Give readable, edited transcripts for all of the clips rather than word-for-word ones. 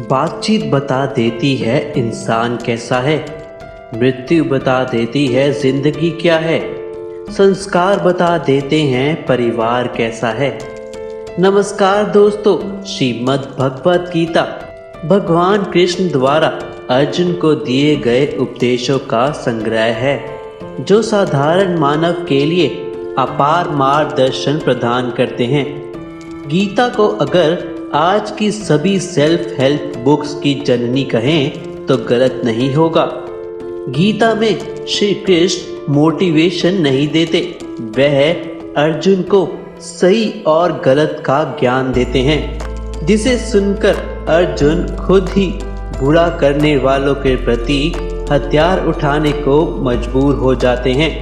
बातचीत बता देती है इंसान कैसा है। मृत्यु बता देती है जिंदगी क्या है। संस्कार बता देते हैं परिवार कैसा है। नमस्कार दोस्तों, श्रीमद् भगवत गीता भगवान कृष्ण द्वारा अर्जुन को दिए गए उपदेशों का संग्रह है, जो साधारण मानव के लिए अपार मार्गदर्शन प्रदान करते हैं। गीता को अगर आज की सभी सेल्फ हेल्प बुक्स की जननी कहें तो गलत नहीं होगा। गीता में श्री कृष्ण मोटिवेशन नहीं देते, वह अर्जुन को सही और गलत का ज्ञान देते हैं, जिसे सुनकर अर्जुन खुद ही बुरा करने वालों के प्रति हथियार उठाने को मजबूर हो जाते हैं।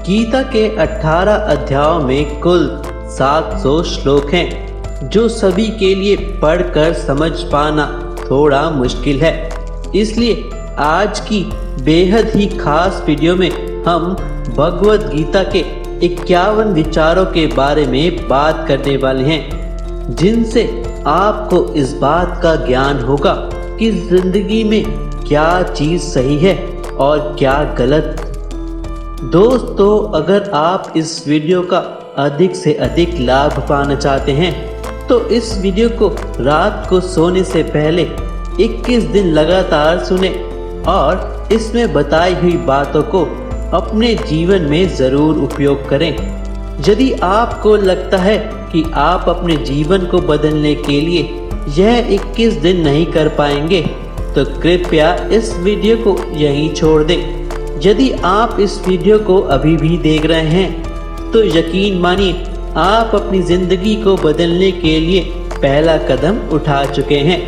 गीता के 18 अध्यायों में कुल 700 श्लोक हैं, जो सभी के लिए पढ़कर समझ पाना थोड़ा मुश्किल है। इसलिए आज की बेहद ही खास वीडियो में हम भगवत गीता के 51 विचारों के बारे में बात करने वाले हैं, जिनसे आपको इस बात का ज्ञान होगा कि जिंदगी में क्या चीज़ सही है और क्या गलत। दोस्तों, अगर आप इस वीडियो का अधिक से अधिक लाभ पाना चाहते हैं तो इस वीडियो को रात को सोने से पहले 21 दिन लगातार सुने और इसमें बताई हुई बातों को अपने जीवन में ज़रूर उपयोग करें। यदि आपको लगता है कि आप अपने जीवन को बदलने के लिए यह 21 दिन नहीं कर पाएंगे तो कृपया इस वीडियो को यहीं छोड़ दें। यदि आप इस वीडियो को अभी भी देख रहे हैं तो यकीन मानिए आप अपनी ज़िंदगी को बदलने के लिए पहला कदम उठा चुके हैं,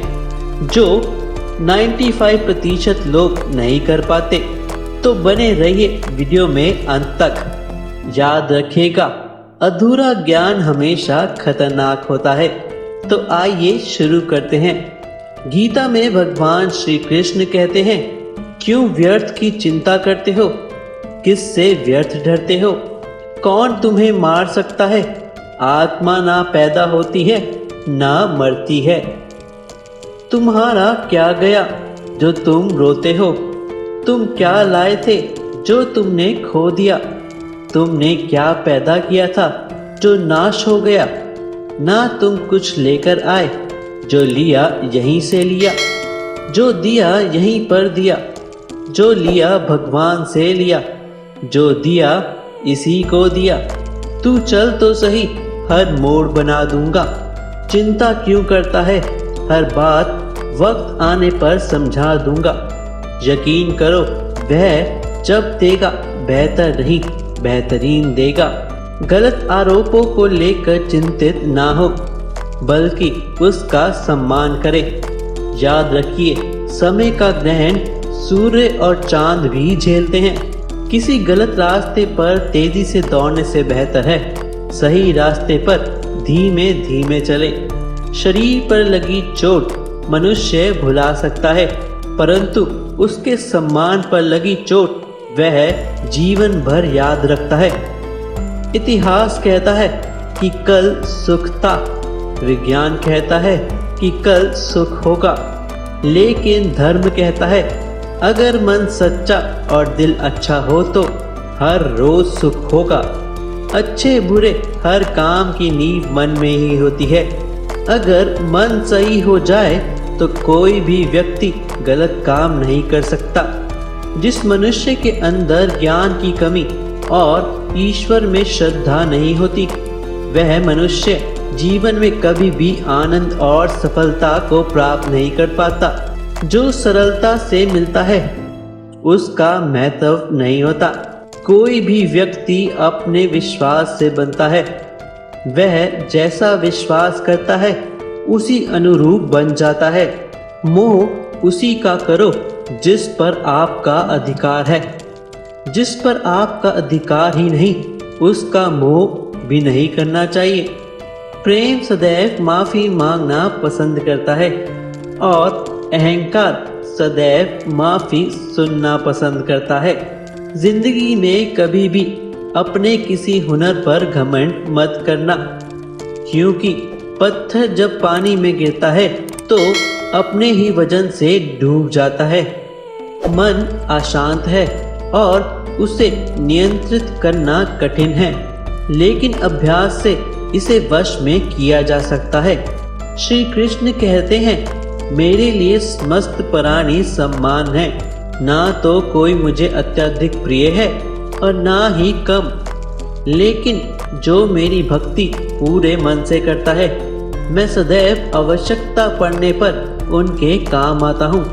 जो 95% लोग नहीं कर पाते। तो बने रहिए वीडियो में अंत तक। याद रखिएगा, अधूरा ज्ञान हमेशा खतरनाक होता है। तो आइए शुरू करते हैं। गीता में भगवान श्री कृष्ण कहते हैं, क्यों व्यर्थ की चिंता करते हो? किससे व्यर्थ डरते हो? कौन तुम्हें मार सकता है? आत्मा ना पैदा होती है ना मरती है। तुम्हारा क्या गया जो तुम रोते हो? तुम क्या लाए थे जो तुमने खो दिया? तुमने क्या पैदा किया था जो नाश हो गया? ना तुम कुछ लेकर आए, जो लिया यहीं से लिया, जो दिया यहीं पर दिया, जो लिया भगवान से लिया, जो दिया इसी को दिया। तू चल तो सही, हर मोड़ बना दूंगा। चिंता क्यों करता है? हर बात वक्त आने पर समझा दूंगा। यकीन करो, वह जब देगा बेहतर नहीं बेहतरीन देगा। गलत आरोपों को लेकर चिंतित ना हो, बल्कि उसका सम्मान करे। याद रखिए, समय का ग्रहण सूर्य और चांद भी झेलते हैं। किसी गलत रास्ते पर तेजी से दौड़ने से बेहतर है सही रास्ते पर धीमे धीमे चले। शरीर पर लगी चोट मनुष्य भुला सकता है, परंतु उसके सम्मान पर लगी चोट वह जीवन भर याद रखता है। इतिहास कहता है कि कल सुख था, विज्ञान कहता है कि कल सुख होगा, लेकिन धर्म कहता है अगर मन सच्चा और दिल अच्छा हो तो हर रोज सुख होगा। अच्छे बुरे हर काम की नींव मन में ही होती है। अगर मन सही हो जाए तो कोई भी व्यक्ति गलत काम नहीं कर सकता। जिस मनुष्य के अंदर ज्ञान की कमी और ईश्वर में श्रद्धा नहीं होती, वह मनुष्य जीवन में कभी भी आनंद और सफलता को प्राप्त नहीं कर पाता। जो सरलता से मिलता है उसका महत्व नहीं होता। कोई भी व्यक्ति अपने विश्वास से बनता है। वह जैसा विश्वास करता है उसी अनुरूप बन जाता है। मोह उसी का करो जिस पर आपका अधिकार है। जिस पर आपका अधिकार ही नहीं, उसका मोह भी नहीं करना चाहिए। प्रेम सदैव माफी मांगना पसंद करता है और अहंकार सदैव माफी सुनना पसंद करता है। जिंदगी में कभी भी अपने किसी हुनर पर घमंड मत करना, क्योंकि पत्थर जब पानी में गिरता है तो अपने ही वजन से डूब जाता है। मन अशांत है और उसे नियंत्रित करना कठिन है, लेकिन अभ्यास से इसे वश में किया जा सकता है। श्री कृष्ण कहते हैं, मेरे लिए समस्त प्राणी सम्मान है, ना तो कोई मुझे अत्यधिक प्रिय है और ना ही कम, लेकिन जो मेरी भक्ति पूरे मन से करता है, मैं सदैव आवश्यकता पड़ने पर उनके काम आता हूँ।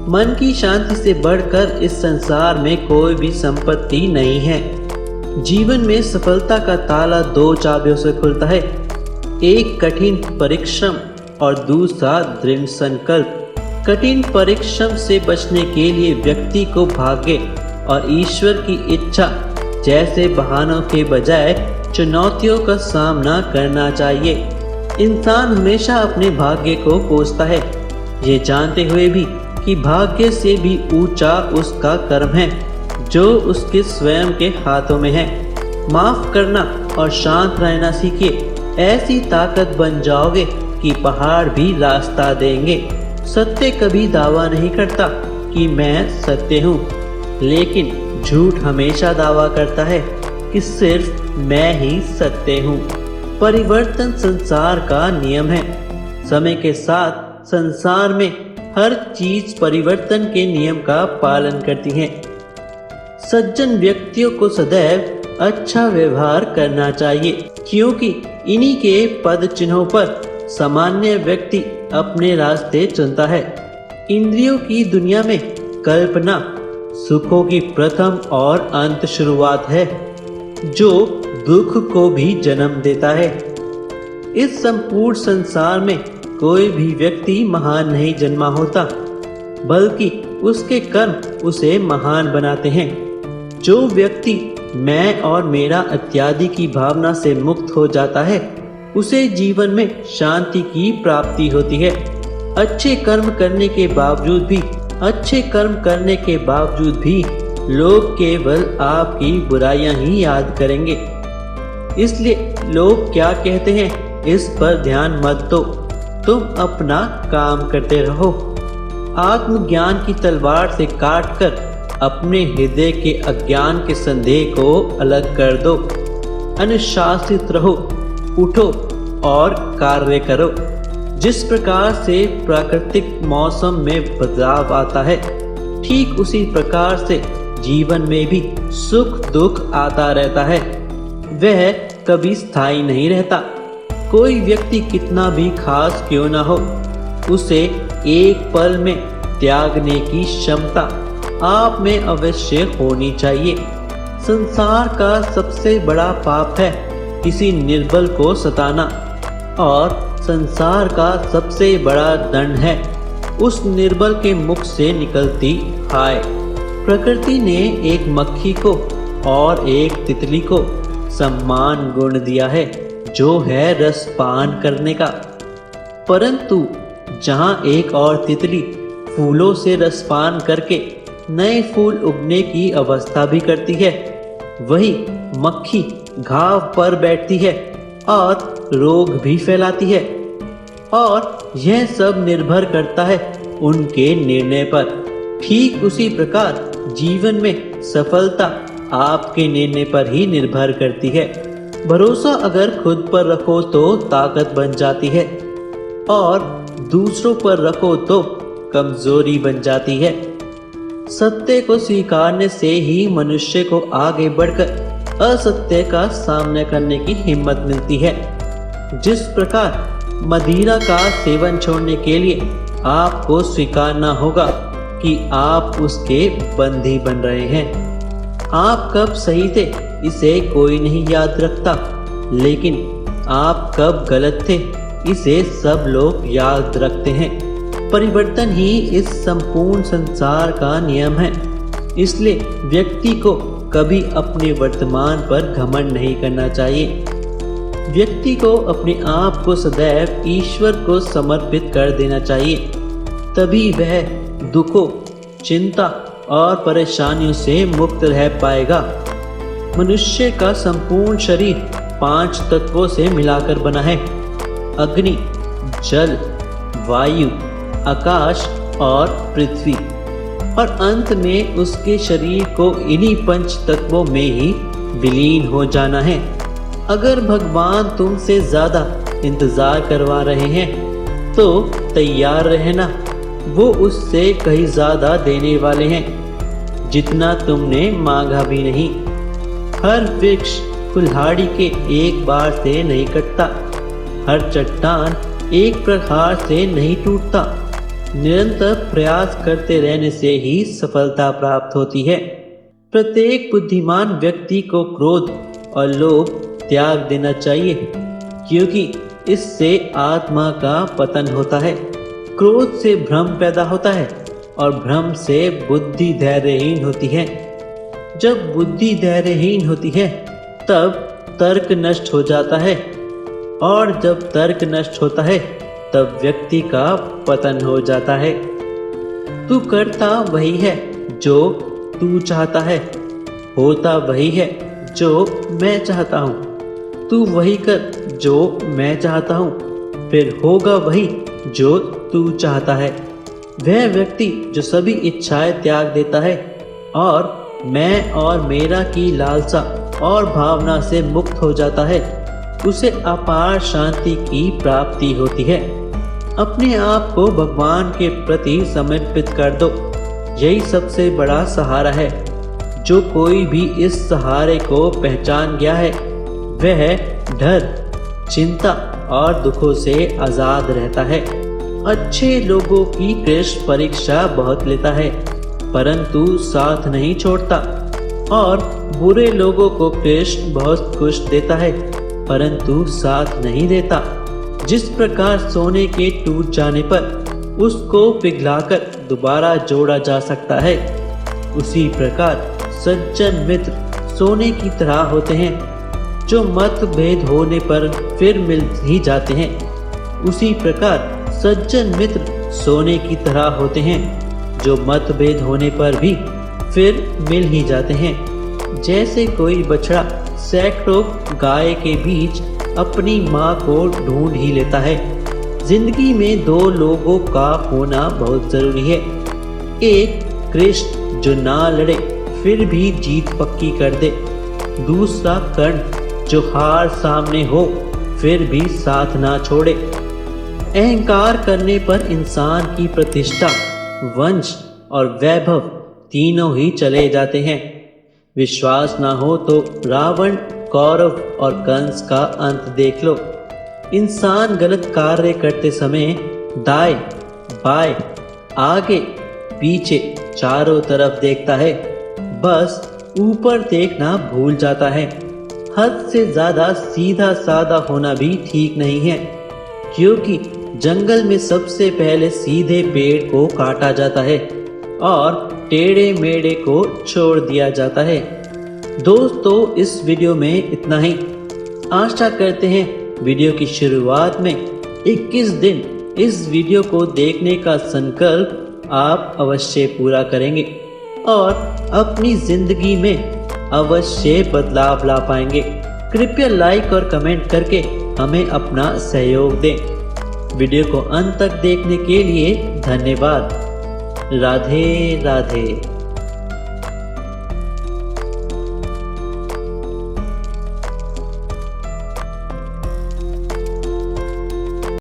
मन की शांति से बढ़कर इस संसार में कोई भी संपत्ति नहीं है। जीवन में सफलता का ताला 2 चाबियों से खुलता है, एक कठिन परिश्रम और दूसरा दृढ़ संकल्प। कठिन परिश्रम से बचने के लिए व्यक्ति को भाग्य और ईश्वर की इच्छा जैसे बहानों के बजाय चुनौतियों का सामना करना चाहिए। इंसान हमेशा अपने भाग्य को कोसता है, ये जानते हुए भी कि भाग्य से भी ऊंचा उसका कर्म है जो उसके स्वयं के हाथों में है। माफ करना और शांत रहना सीखिए, ऐसी ताकत बन जाओगे कि पहाड़ भी रास्ता देंगे। सत्य कभी दावा नहीं करता कि मैं सत्य हूँ, लेकिन झूठ हमेशा दावा करता है कि सिर्फ मैं ही सत्य हूँ। परिवर्तन संसार का नियम है। समय के साथ संसार में हर चीज परिवर्तन के नियम का पालन करती है। सज्जन व्यक्तियों को सदैव अच्छा व्यवहार करना चाहिए, क्योंकि इन्हीं के पद चिन्हों पर सामान्य व्यक्ति अपने रास्ते चुनता है। इंद्रियों की दुनिया में कल्पना सुखों की प्रथम और अंत शुरुआत है, जो दुख को भी जन्म देता है। इस संपूर्ण संसार में कोई भी व्यक्ति महान नहीं जन्मा होता, बल्कि उसके कर्म उसे महान बनाते हैं। जो व्यक्ति मैं और मेरा इत्यादि की भावना से मुक्त हो जाता है, उसे जीवन में शांति की प्राप्ति होती है। अच्छे कर्म करने के बावजूद भी लोग केवल आपकी बुराइयां ही याद करेंगे। इसलिए लोग क्या कहते हैं, इस पर ध्यान मत दो, तुम अपना काम करते रहो। आत्मज्ञान की तलवार से काटकर अपने हृदय के अज्ञान के संदेह को अलग कर दो। अनुशासित रहो, उठो और कार्य करो। जिस प्रकार से प्राकृतिक मौसम में बदलाव आता है, ठीक उसी प्रकार से जीवन में भी सुख दुख आता रहता है। वह कभी स्थायी नहीं रहता। कोई व्यक्ति कितना भी खास क्यों ना हो, उसे एक पल में त्यागने की क्षमता आप में अवश्य होनी चाहिए। संसार का सबसे बड़ा पाप है किसी निर्बल को सताना, और संसार का सबसे बड़ा दंड है उस निर्बल के मुख से निकलती हाय। प्रकृति ने एक मक्खी को और एक तितली को सम्मान गुण दिया है, जो है रसपान करने का। परंतु जहाँ एक और तितली फूलों से रसपान करके नए फूल उगने की अवस्था भी करती है, वही मक्खी घाव पर बैठती है और रोग भी फैलाती है। और यह सब निर्भर करता है उनके निर्णय पर। ठीक उसी प्रकार जीवन में सफलता आपके निर्णय पर ही निर्भर करती है। भरोसा अगर खुद पर रखो तो ताकत बन जाती है, और दूसरों पर रखो तो कमजोरी बन जाती है। सत्य को स्वीकारने से ही मनुष्य को आगे बढ़कर असत्य का सामना करने की हिम्मत मिलती है। जिस प्रकार मदिरा का सेवन छोड़ने के लिए आपको स्वीकारना होगा कि आप उसके बंदी बन रहे हैं। आप कब सही थे इसे कोई नहीं याद रखता, लेकिन आप कब गलत थे इसे सब लोग याद रखते हैं। परिवर्तन ही इस संपूर्ण संसार का नियम है। इसलिए व्यक्ति को कभी अपने वर्तमान पर घमंड नहीं करना चाहिए। व्यक्ति को अपने आप को सदैव ईश्वर को समर्पित कर देना चाहिए, तभी वह दुखों, चिंता और परेशानियों से मुक्त रह पाएगा। मनुष्य का संपूर्ण शरीर 5 तत्वों से मिलाकर बना है: अग्नि, जल, वायु, आकाश और पृथ्वी, और अंत में उसके शरीर को इन्हीं पंच तत्वों में ही विलीन हो जाना है। अगर भगवान तुमसे ज्यादा इंतजार करवा रहे हैं तो तैयार रहना, वो उससे कहीं ज्यादा देने वाले हैं जितना तुमने मांगा भी नहीं। हर वृक्ष कुल्हाड़ी के एक बार से नहीं कटता, हर चट्टान एक प्रहार से नहीं टूटता। निरंतर प्रयास करते रहने से ही सफलता प्राप्त होती है। प्रत्येक बुद्धिमान व्यक्ति को क्रोध और लोभ त्याग देना चाहिए, क्योंकि इससे आत्मा का पतन होता है। क्रोध से भ्रम पैदा होता है और भ्रम से बुद्धि धैर्यहीन होती है। जब बुद्धि धैर्यहीन होती है तब तर्क नष्ट हो जाता है, और जब तर्क नष्ट होता है तब व्यक्ति का पतन हो जाता है। तू करता वही है जो तू चाहता है, होता वही है जो मैं चाहता हूँ। तू वही कर जो मैं चाहता हूँ, फिर होगा वही जो तू चाहता है। वह व्यक्ति जो सभी इच्छाएं त्याग देता है और मैं और मेरा की लालसा और भावना से मुक्त हो जाता है, उसे अपार शांति की प्राप्ति होती है। अपने आप को भगवान के प्रति समर्पित कर दो, यही सबसे बड़ा सहारा है। जो कोई भी इस सहारे को पहचान गया है वह डर, चिंता और दुखों से आजाद रहता है। अच्छे लोगों की कृष्ण परीक्षा बहुत लेता है परंतु साथ नहीं छोड़ता, और बुरे लोगों को कृष्ण बहुत कुछ देता है परंतु साथ नहीं देता। जिस प्रकार सोने के टूट जाने पर उसको पिघलाकर दोबारा जोड़ा जा सकता है, उसी प्रकार सज्जन मित्र सोने की तरह होते हैं जो मतभेद होने पर फिर मिल ही जाते हैं। उसी प्रकार सज्जन मित्र सोने की तरह होते हैं जो मतभेद होने पर भी फिर मिल ही जाते हैं। जैसे कोई बछड़ा सैकड़ों गाय के बीच अपनी माँ को ढूंढ ही लेता है। जिंदगी में दो लोगों का होना बहुत जरूरी है। एक कृष्ण जो ना लड़े फिर भी जीत पक्की कर दे, दूसरा कर्ण जो हार सामने हो फिर भी साथ ना छोड़े। अहंकार करने पर इंसान की प्रतिष्ठा, वंश और वैभव तीनों ही चले जाते हैं। विश्वास ना हो तो रावण, कौरव और कंस का अंत देख लो। इंसान गलत कार्य करते समय दाएं, बाएं, आगे, पीछे चारों तरफ देखता है, बस ऊपर देखना भूल जाता है। हद से ज्यादा सीधा साधा होना भी ठीक नहीं है, क्योंकि जंगल में सबसे पहले सीधे पेड़ को काटा जाता है और टेढ़े मेढ़े को छोड़ दिया जाता है। दोस्तों, इस वीडियो में इतना ही। आशा करते हैं वीडियो की शुरुआत में 21 दिन इस वीडियो को देखने का संकल्प आप अवश्य पूरा करेंगे और अपनी जिंदगी में अवश्य बदलाव ला पाएंगे। कृपया लाइक और कमेंट करके हमें अपना सहयोग दें। वीडियो को अंत तक देखने के लिए धन्यवाद। राधे राधे।